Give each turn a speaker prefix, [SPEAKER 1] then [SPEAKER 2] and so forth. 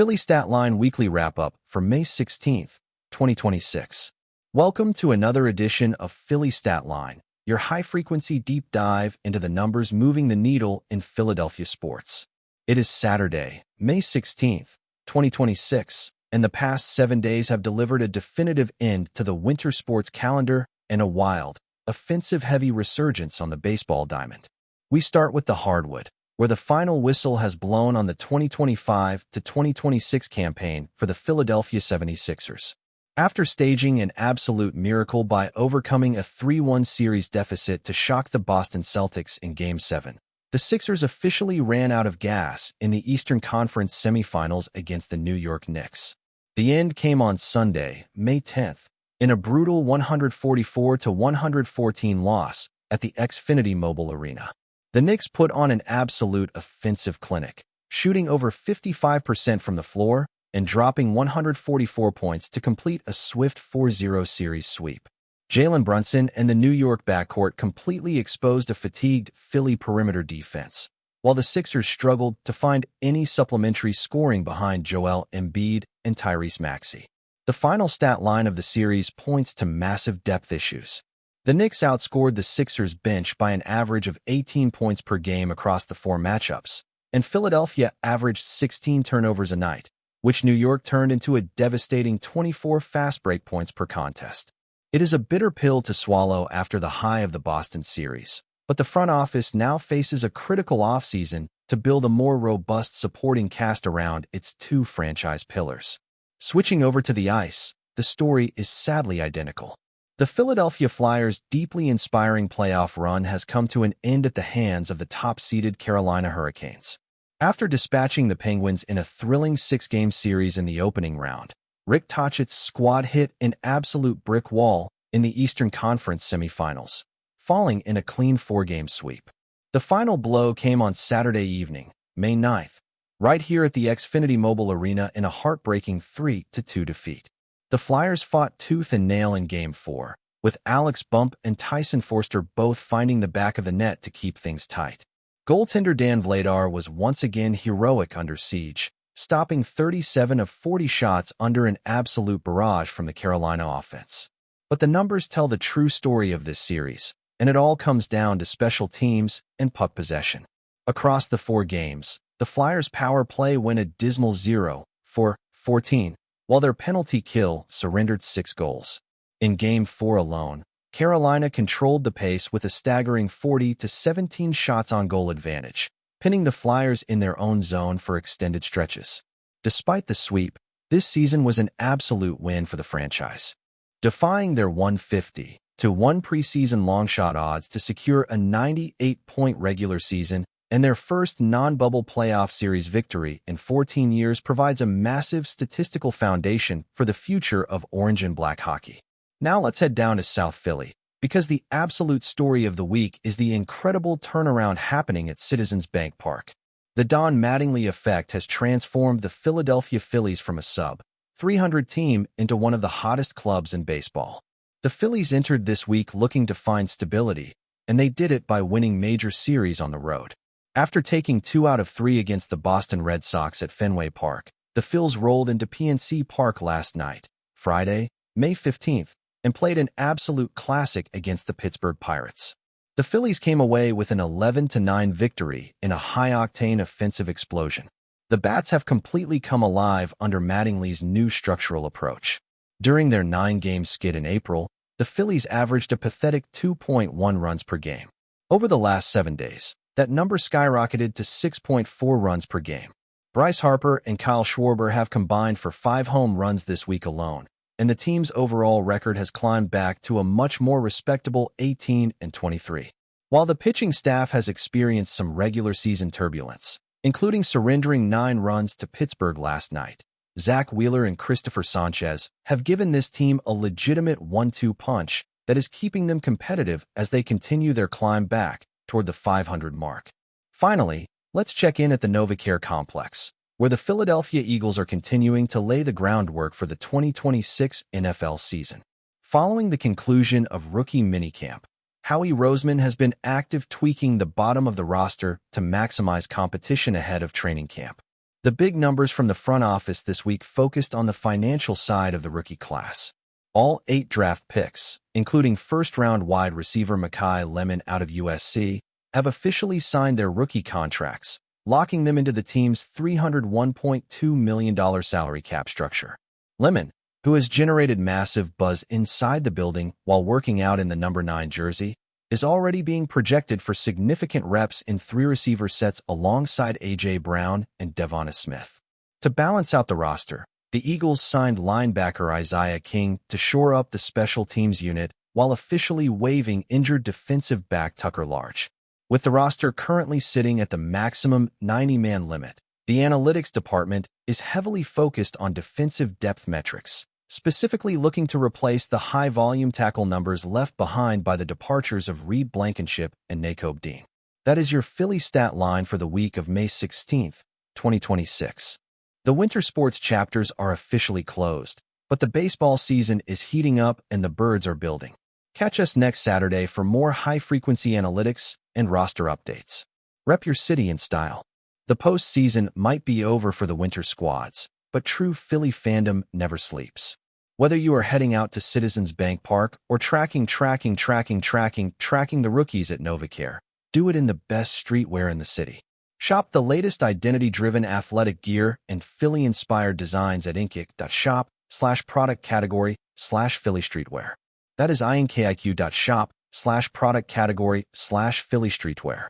[SPEAKER 1] Philly Stat Line Weekly Wrap-Up for May 16, 2026. Welcome to another edition of Philly Stat Line, your high-frequency deep dive into the numbers moving the needle in Philadelphia sports. It is Saturday, May 16, 2026, and the past 7 days have delivered a definitive end to the winter sports calendar and a wild, offensive-heavy resurgence on the baseball diamond. We start with the hardwood, where the final whistle has blown on the 2025 to 2026 campaign for the Philadelphia 76ers. After staging an absolute miracle by overcoming a 3-1 series deficit to shock the Boston Celtics in Game 7, the Sixers officially ran out of gas in the Eastern Conference semifinals against the New York Knicks. The end came on Sunday, May 10th, in a brutal 144-114 loss at the Xfinity Mobile Arena. The Knicks put on an absolute offensive clinic, shooting over 55% from the floor and dropping 144 points to complete a swift 4-0 series sweep. Jalen Brunson and the New York backcourt completely exposed a fatigued Philly perimeter defense, while the Sixers struggled to find any supplementary scoring behind Joel Embiid and Tyrese Maxey. The final stat line of the series points to massive depth issues. The Knicks outscored the Sixers bench by an average of 18 points per game across the 4 matchups, and Philadelphia averaged 16 turnovers a night, which New York turned into a devastating 24 fast break points per contest. It is a bitter pill to swallow after the high of the Boston series, but the front office now faces a critical offseason to build a more robust supporting cast around its 2 franchise pillars. Switching over to the ice, the story is sadly identical. The Philadelphia Flyers' deeply inspiring playoff run has come to an end at the hands of the top-seeded Carolina Hurricanes. After dispatching the Penguins in a thrilling 6-game series in the opening round, Rick Tocchet's squad hit an absolute brick wall in the Eastern Conference semifinals, falling in a clean 4-game sweep. The final blow came on Saturday evening, May 9th, right here at the Xfinity Mobile Arena in a heartbreaking 3-2 defeat. The Flyers fought tooth and nail in Game 4, with Alex Bump and Tyson Forster both finding the back of the net to keep things tight. Goaltender Dan Vladar was once again heroic under siege, stopping 37 of 40 shots under an absolute barrage from the Carolina offense. But the numbers tell the true story of this series, and it all comes down to special teams and puck possession. Across the 4 games, the Flyers' power play went a dismal 0-for-14, while their penalty kill surrendered 6 goals. In Game 4 alone, Carolina controlled the pace with a staggering 40-17 shots on goal advantage, pinning the Flyers in their own zone for extended stretches. Despite the sweep, this season was an absolute win for the franchise, defying their 150-1 preseason longshot odds to secure a 98-point regular season, and their first non-bubble playoff series victory in 14 years provides a massive statistical foundation for the future of orange and black hockey. Now let's head down to South Philly, because the absolute story of the week is the incredible turnaround happening at Citizens Bank Park. The Don Mattingly effect has transformed the Philadelphia Phillies from a sub-300 team into one of the hottest clubs in baseball. The Phillies entered this week looking to find stability, and they did it by winning major series on the road. After taking 2 out of 3 against the Boston Red Sox at Fenway Park, the Phils rolled into PNC Park last night, Friday, May 15th, and played an absolute classic against the Pittsburgh Pirates. The Phillies came away with an 11-9 victory in a high-octane offensive explosion. The Bats have completely come alive under Mattingly's new structural approach. During their 9-game skid in April, the Phillies averaged a pathetic 2.1 runs per game. Over the last 7 days, that number skyrocketed to 6.4 runs per game. Bryce Harper and Kyle Schwarber have combined for 5 home runs this week alone, and the team's overall record has climbed back to a much more respectable 18-23. While the pitching staff has experienced some regular season turbulence, including surrendering 9 runs to Pittsburgh last night, Zach Wheeler and Christopher Sanchez have given this team a legitimate 1-2 punch that is keeping them competitive as they continue their climb back toward the 500 mark. Finally, let's check in at the NovaCare Complex, where the Philadelphia Eagles are continuing to lay the groundwork for the 2026 NFL season. Following the conclusion of rookie minicamp, Howie Roseman has been active tweaking the bottom of the roster to maximize competition ahead of training camp. The big numbers from the front office this week focused on the financial side of the rookie class. All 8 draft picks, including first-round wide receiver Mekhi Lemon out of USC, have officially signed their rookie contracts, locking them into the team's $301.2 million salary cap structure. Lemon, who has generated massive buzz inside the building while working out in the number 9 jersey, is already being projected for significant reps in 3 receiver sets alongside A.J. Brown and Devonta Smith. To balance out the roster, the Eagles signed linebacker Isaiah King to shore up the special teams unit while officially waiving injured defensive back Tucker Large. With the roster currently sitting at the maximum 90-man limit, the analytics department is heavily focused on defensive depth metrics, specifically looking to replace the high-volume tackle numbers left behind by the departures of Reed Blankenship and Nakobe Dean. That is your Philly stat line for the week of May 16, 2026. The winter sports chapters are officially closed, but the baseball season is heating up and the birds are building. Catch us next Saturday for more high-frequency analytics and roster updates. Rep your city in style. The postseason might be over for the winter squads, but true Philly fandom never sleeps. Whether you are heading out to Citizens Bank Park or tracking the rookies at NovaCare, do it in the best streetwear in the city. Shop the latest identity-driven athletic gear and Philly-inspired designs at inkiq.shop/product category/Philly streetwear. That is inkiq.shop/product category/Philly streetwear.